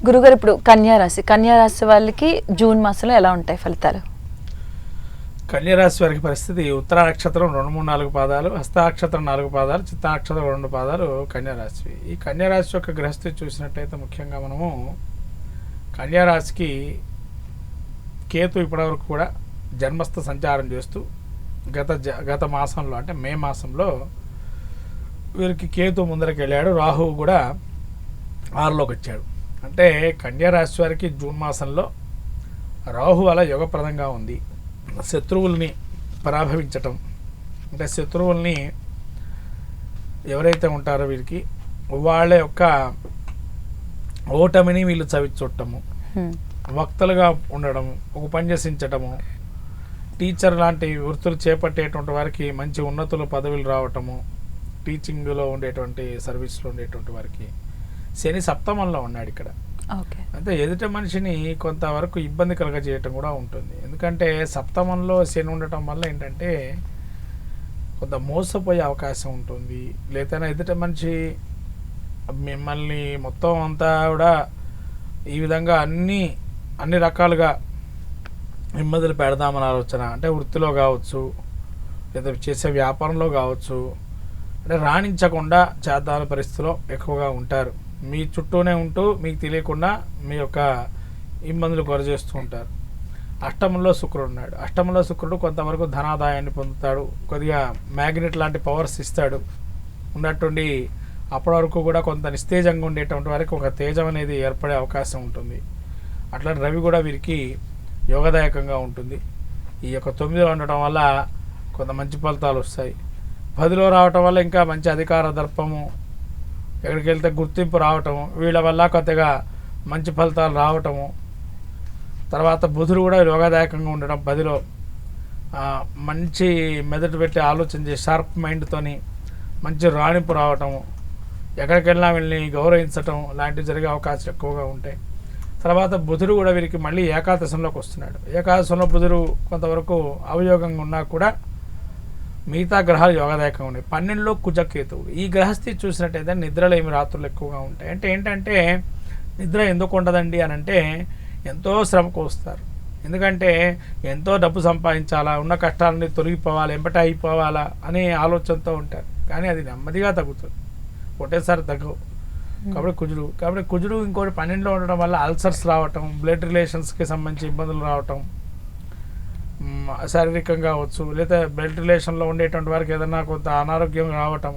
గురుగారు ఇప్పుడు కన్యా రాశి వాళ్ళకి జూన్ మాసంలో ఎలా ఉంటాయి ఫలితాలు? కన్యరాశి వారికి పరిస్థితి ఉత్తర నక్షత్రం 2, 3, 4 పాదాలు, హస్త నక్షత్రం 4 పాదాలు, చిత్త నక్షత్రం 2 పాదాలు కన్యరాశి. ఈ కన్యరాశి యొక్క గ్రహస్థితి చూసినట్టయితే ముఖ్యంగా మనము కన్యరాశికి కేతు ఇప్పటివరకు కూడా జన్మస్థ సంచారం చేస్తూ గత మాసంలో అంటే మే మాసంలో వీరికి కేతు ముందరికి వెళ్ళాడు, రాహువు కూడా 6లోకి వచ్చాడు. అంటే కన్యరాశి వారికి జూన్ మాసంలో రాహు వల్ల యోగప్రదంగా ఉంది. శత్రువుల్ని పరాభవించటం అంటే శత్రువుల్ని ఎవరైతే ఉంటారో వీరికి వాళ్ళ యొక్క ఓటమిని వీళ్ళు చవిచూడటము, వక్తలుగా ఉండడం, ఒక పని చేసించటము, టీచర్ లాంటి వృత్తులు చేపట్టేటువంటి వారికి మంచి ఉన్నతుల పదవులు రావటము, టీచింగ్లో ఉండేటువంటి సర్వీస్లో ఉండేటువంటి వారికి శని సప్తమంలో ఉన్నాడు ఇక్కడ. అంటే ఎదుట మనిషిని కొంతవరకు ఇబ్బంది కలగజేయటం కూడా ఉంటుంది. ఎందుకంటే సప్తమంలో శని ఉండటం వల్ల ఏంటంటే కొంత మోసపోయే అవకాశం ఉంటుంది. లేదైనా ఎదుట మనిషి మిమ్మల్ని మొత్తం అంతా కూడా ఈ విధంగా అన్ని రకాలుగా ఇబ్బందులు పెడదామని ఆలోచన, అంటే వృత్తిలో కావచ్చు లేదా చేసే వ్యాపారంలో కావచ్చు, అంటే రాణించకుండా చేద్దాల పరిస్థితిలో ఎక్కువగా ఉంటారు. మీ చుట్టూనే ఉంటూ మీకు తెలియకుండా మీ యొక్క ఇబ్బందులు కొరచేస్తూ ఉంటారు. అష్టమంలో శుక్రుడు ఉన్నాడు. అష్టమంలో శుక్రుడు కొంతవరకు ధనాదాయాన్ని పొందుతాడు, కొద్దిగా మ్యాగ్నెట్ లాంటి పవర్స్ ఇస్తాడు ఉన్నట్టుండి. అప్పటి వరకు కూడా కొంత నిస్తేజంగా ఉండేటువంటి వారికి ఒక తేజం అనేది ఏర్పడే అవకాశం ఉంటుంది. అట్లా రవి కూడా వీరికి యోగదాయకంగా ఉంటుంది. ఈ యొక్క 9లో ఉండటం వల్ల కొంత మంచి ఫలితాలు వస్తాయి. 10లో రావటం వల్ల ఇంకా మంచి అధికార దర్పము, ఎక్కడికి వెళ్తే గుర్తింపు రావటము, వీళ్ళ వల్ల కొద్దిగా మంచి ఫలితాలు రావటము. తర్వాత బుధుడు కూడా యోగదాయకంగా ఉండడం, 10లో మంచి మెదడు పెట్టి ఆలోచన చేసి షార్ప్ మైండ్తోని మంచి రాణింపు రావటము, ఎక్కడికి వెళ్ళినా వీళ్ళని గౌరవించటం లాంటివి జరిగే అవకాశాలు ఎక్కువగా ఉంటాయి. తర్వాత బుధుడు కూడా వీరికి మళ్ళీ ఏకాదశంలోకి వస్తున్నాడు. ఏకాదశంలో బుధుడు కొంతవరకు అవయోగంగా ఉన్నా కూడా మిగతా గ్రహాలు యోగదాయకంగా ఉన్నాయి. 12లో కుజకేతువు. ఈ గ్రహస్థితి చూసినట్టయితే నిద్రలేమి రాత్రులు ఎక్కువగా ఉంటాయి. అంటే ఏంటంటే నిద్ర ఎందుకు ఉండదండి అని అంటే ఎంతో శ్రమకు వస్తారు. ఎందుకంటే ఎంతో డబ్బు సంపాదించాలా, ఉన్న కష్టాలని తొలగిపోవాలి, ఎంబట అయిపోవాలా అనే ఆలోచనతో ఉంటారు. కానీ అది నెమ్మదిగా తగ్గుతుంది, ఒకటేసారి తగ్గవు. కాబట్టి కుజుడు ఇంకోటి 12లో ఉండడం వల్ల అల్సర్స్ రావటం, బ్లడ్ రిలేషన్స్కి సంబంధించి ఇబ్బందులు రావటం, శారీరకంగా కావచ్చు లేదా బ్లడ్ రిలేషన్లో ఉండేటువంటి వారికి ఏదైనా కొంత అనారోగ్యం రావటం,